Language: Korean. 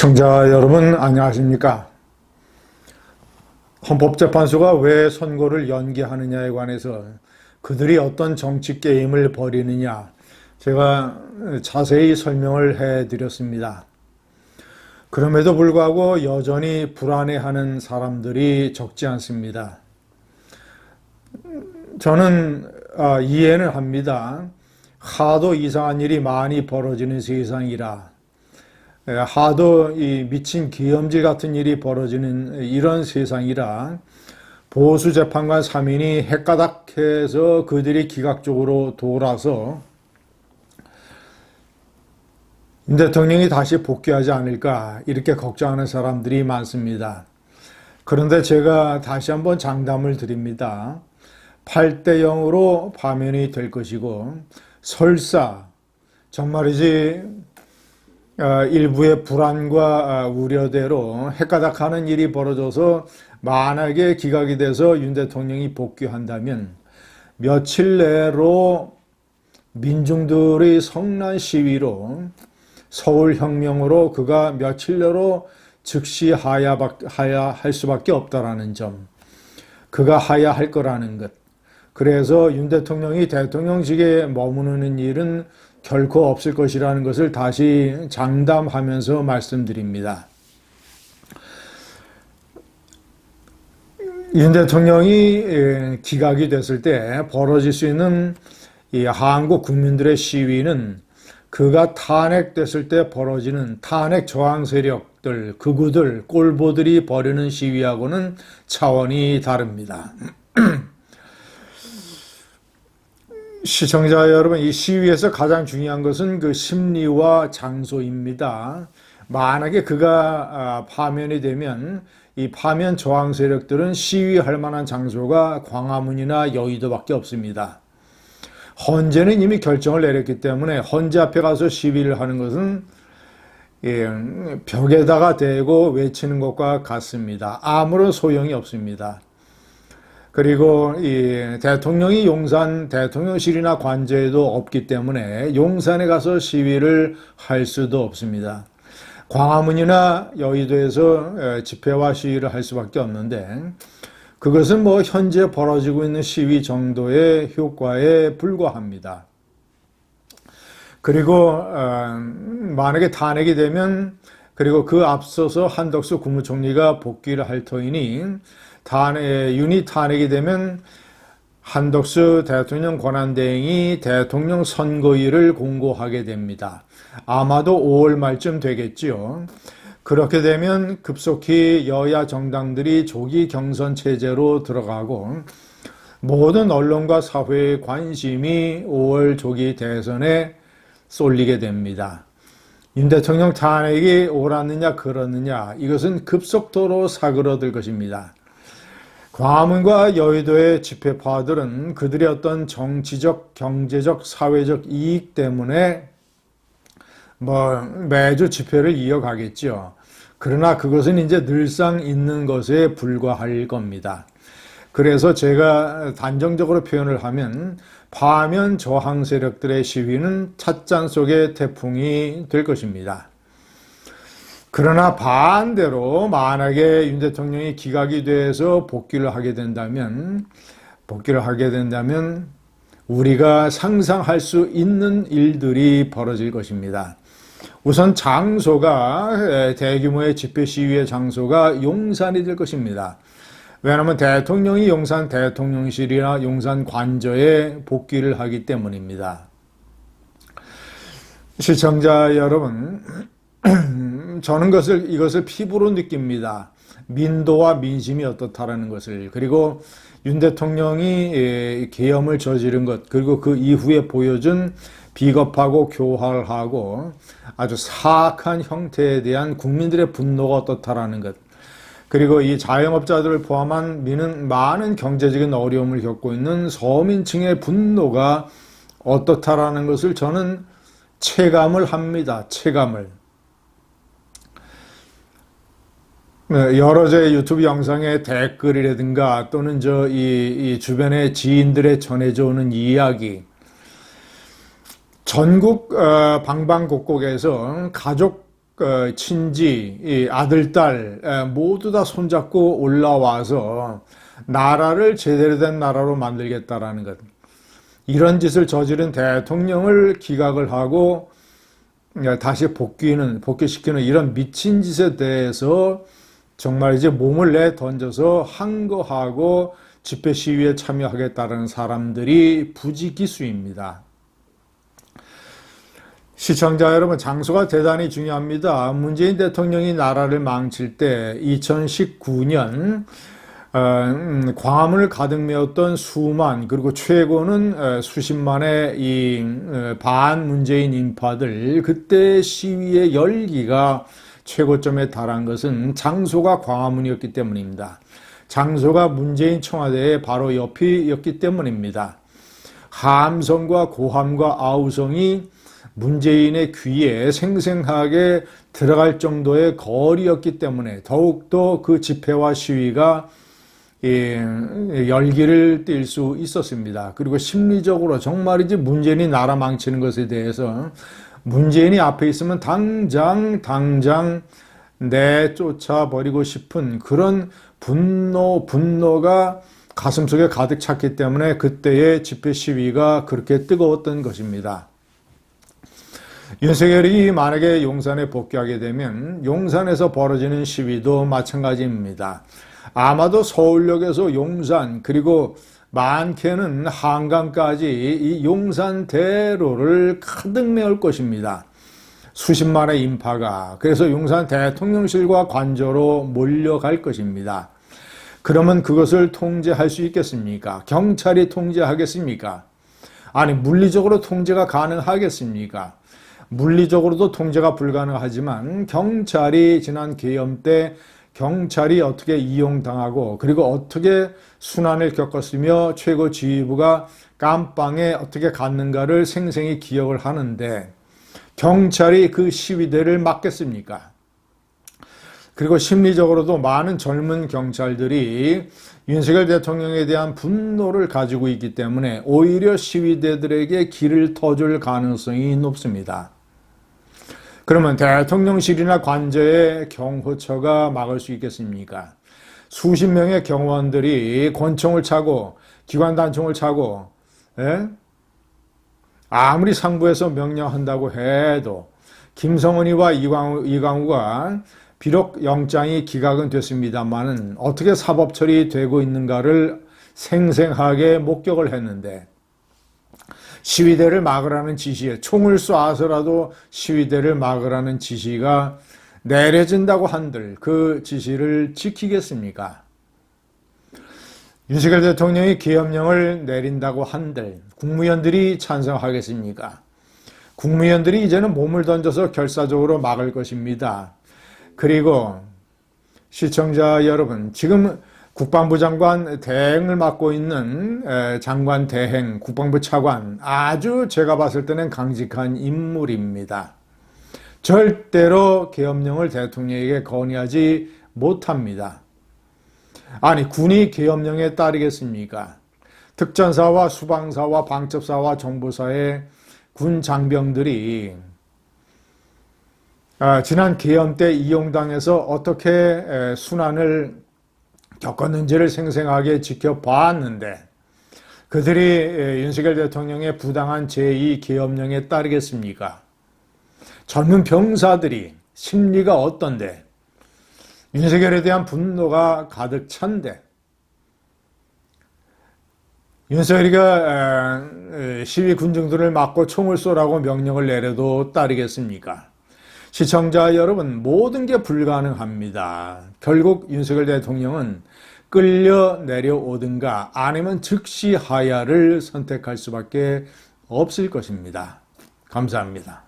시청자 여러분 안녕하십니까? 헌법재판소가 왜 선고를 연기하느냐에 관해서 그들이 어떤 정치 게임을 벌이느냐 제가 자세히 설명을 해 드렸습니다. 그럼에도 불구하고 여전히 불안해하는 사람들이 적지 않습니다. 저는 이해는 합니다. 하도 이상한 일이 많이 벌어지는 세상이라 하도 이 미친 기염질 같은 일이 벌어지는 이런 세상이라 보수 재판관 3인이 헷가닥해서 그들이 기각적으로 돌아서 윤 대통령이 다시 복귀하지 않을까 이렇게 걱정하는 사람들이 많습니다. 그런데 제가 다시 한번 장담을 드립니다. 8대 0으로 파면이 될 것이고 설사 정말이지 일부의 불안과 우려대로 헷가닥하는 일이 벌어져서 만약에 기각이 돼서 윤 대통령이 복귀한다면 며칠 내로 민중들의 성난 시위로 서울혁명으로 그가 며칠 내로 즉시 하야할 수밖에 없다라는 점, 그가 하야할 거라는 것. 그래서 윤 대통령이 대통령직에 머무르는 일은 결코 없을 것이라는 것을 다시 장담하면서 말씀드립니다. 윤 대통령이 기각이 됐을 때 벌어질 수 있는 이 한국 국민들의 시위는 그가 탄핵됐을 때 벌어지는 탄핵 저항 세력들, 극우들, 꼴보들이 벌이는 시위하고는 차원이 다릅니다. 시청자 여러분, 이 시위에서 가장 중요한 것은 그 심리와 장소입니다. 만약에 그가 파면이 되면 이 파면 저항 세력들은 시위할 만한 장소가 광화문이나 여의도밖에 없습니다. 헌재는 이미 결정을 내렸기 때문에 헌재 앞에 가서 시위를 하는 것은 벽에다가 대고 외치는 것과 같습니다. 아무런 소용이 없습니다. 그리고 이 대통령이 용산 대통령실이나 관저에도 없기 때문에 용산에 가서 시위를 할 수도 없습니다. 광화문이나 여의도에서 집회와 시위를 할 수밖에 없는데 그것은 뭐 현재 벌어지고 있는 시위 정도의 효과에 불과합니다. 그리고 만약에 탄핵이 되면 그리고 그 앞서서 한덕수 국무총리가 복귀를 할 터이니 윤이 탄핵이 되면 한덕수 대통령 권한대행이 대통령 선거일을 공고하게 됩니다. 아마도 5월 말쯤 되겠지요. 그렇게 되면 급속히 여야 정당들이 조기 경선 체제로 들어가고 모든 언론과 사회의 관심이 5월 조기 대선에 쏠리게 됩니다. 윤 대통령 탄핵이 옳았느냐 그렇느냐 이것은 급속도로 사그러들 것입니다. 광화문과 여의도의 집회파들은 그들의 어떤 정치적, 경제적, 사회적 이익 때문에 매주 집회를 이어가겠죠. 그러나 그것은 이제 늘상 있는 것에 불과할 겁니다. 그래서 제가 단정적으로 표현을 하면 파면 저항 세력들의 시위는 찻잔 속의 태풍이 될 것입니다. 그러나 반대로 만약에 윤 대통령이 기각이 돼서 복귀를 하게 된다면 우리가 상상할 수 있는 일들이 벌어질 것입니다. 우선 장소가 대규모의 집회 시위의 장소가 용산이 될 것입니다. 왜냐하면 대통령이 용산 대통령실이나 용산 관저에 복귀를 하기 때문입니다. 시청자 여러분, 저는 이것을 피부로 느낍니다. 민도와 민심이 어떻다라는 것을. 그리고 윤 대통령이 계엄을 저지른 것, 그리고 그 이후에 보여준 비겁하고 교활하고 아주 사악한 형태에 대한 국민들의 분노가 어떻다라는 것. 그리고 이 자영업자들을 포함한 많은 경제적인 어려움을 겪고 있는 서민층의 분노가 어떻다라는 것을 저는 체감을 합니다. 체감을. 여러 제 유튜브 영상의 댓글이라든가 또는 이 주변의 지인들의 전해져 오는 이야기, 전국 방방곡곡에서 가족 친지, 이 아들, 딸 모두 다 손잡고 올라와서 나라를 제대로 된 나라로 만들겠다라는 것. 이런 짓을 저지른 대통령을 기각을 하고 다시 복귀시키는 이런 미친 짓에 대해서 정말 이제 몸을 내던져서 항거하고 집회 시위에 참여하겠다는 사람들이 부지기수입니다. 시청자 여러분, 장소가 대단히 중요합니다. 문재인 대통령이 나라를 망칠 때 2019년 광화문을 가득 메웠던 수만, 그리고 최고는 수십만의 이 반문재인 인파들, 그때 시위의 열기가 최고점에 달한 것은 장소가 광화문이었기 때문입니다. 장소가 문재인 청와대의 바로 옆이었기 때문입니다. 함성과 고함과 아우성이 문재인의 귀에 생생하게 들어갈 정도의 거리였기 때문에 더욱더 그 집회와 시위가 열기를 띨 수 있었습니다. 그리고 심리적으로 정말이지 문재인이 나라 망치는 것에 대해서 문재인이 앞에 있으면 당장 내쫓아버리고 싶은 그런 분노가 가슴속에 가득 찼기 때문에 그때의 집회 시위가 그렇게 뜨거웠던 것입니다. 윤석열이 만약에 용산에 복귀하게 되면 용산에서 벌어지는 시위도 마찬가지입니다. 아마도 서울역에서 용산, 그리고 많게는 한강까지 이 용산 대로를 가득 메울 것입니다. 수십만의 인파가, 그래서 용산 대통령실과 관저로 몰려갈 것입니다. 그러면 그것을 통제할 수 있겠습니까? 경찰이 통제하겠습니까? 아니, 물리적으로 통제가 가능하겠습니까? 물리적으로도 통제가 불가능하지만 경찰이 지난 계엄 때 경찰이 어떻게 이용당하고 그리고 어떻게 순환을 겪었으며 최고 지휘부가 깜빵에 어떻게 갔는가를 생생히 기억을 하는데 경찰이 그 시위대를 막겠습니까? 그리고 심리적으로도 많은 젊은 경찰들이 윤석열 대통령에 대한 분노를 가지고 있기 때문에 오히려 시위대들에게 길을 터줄 가능성이 높습니다. 그러면 대통령실이나 관저의 경호처가 막을 수 있겠습니까? 수십 명의 경호원들이 권총을 차고 기관단총을 차고 아무리 상부에서 명령한다고 해도 김성은이와 이광우가 비록 영장이 기각은 됐습니다만은 어떻게 사법 처리되고 있는가를 생생하게 목격을 했는데 시위대를 막으라는 지시에 총을 쏴서라도 시위대를 막으라는 지시가 내려진다고 한들 그 지시를 지키겠습니까? 윤석열 대통령이 계엄령을 내린다고 한들 국무위원들이 찬성하겠습니까? 국무위원들이 이제는 몸을 던져서 결사적으로 막을 것입니다. 그리고 시청자 여러분, 지금 국방부 장관 대행을 맡고 있는 장관 대행, 국방부 차관, 아주 제가 봤을 때는 강직한 인물입니다. 절대로 계엄령을 대통령에게 건의하지 못합니다. 아니, 군이 계엄령에 따르겠습니까? 특전사와 수방사와 방첩사와 정보사의 군 장병들이 지난 계엄 때 이용당해서 어떻게 순환을 겪었는지를 생생하게 지켜봤는데 그들이 윤석열 대통령의 부당한 제2계엄령에 따르겠습니까? 젊은 병사들이 심리가 어떤데 윤석열에 대한 분노가 가득 찬데 윤석열이가 시위 군중들을 막고 총을 쏘라고 명령을 내려도 따르겠습니까? 시청자 여러분, 모든 게 불가능합니다. 결국 윤석열 대통령은 끌려 내려오든가 아니면 즉시 하야를 선택할 수밖에 없을 것입니다. 감사합니다.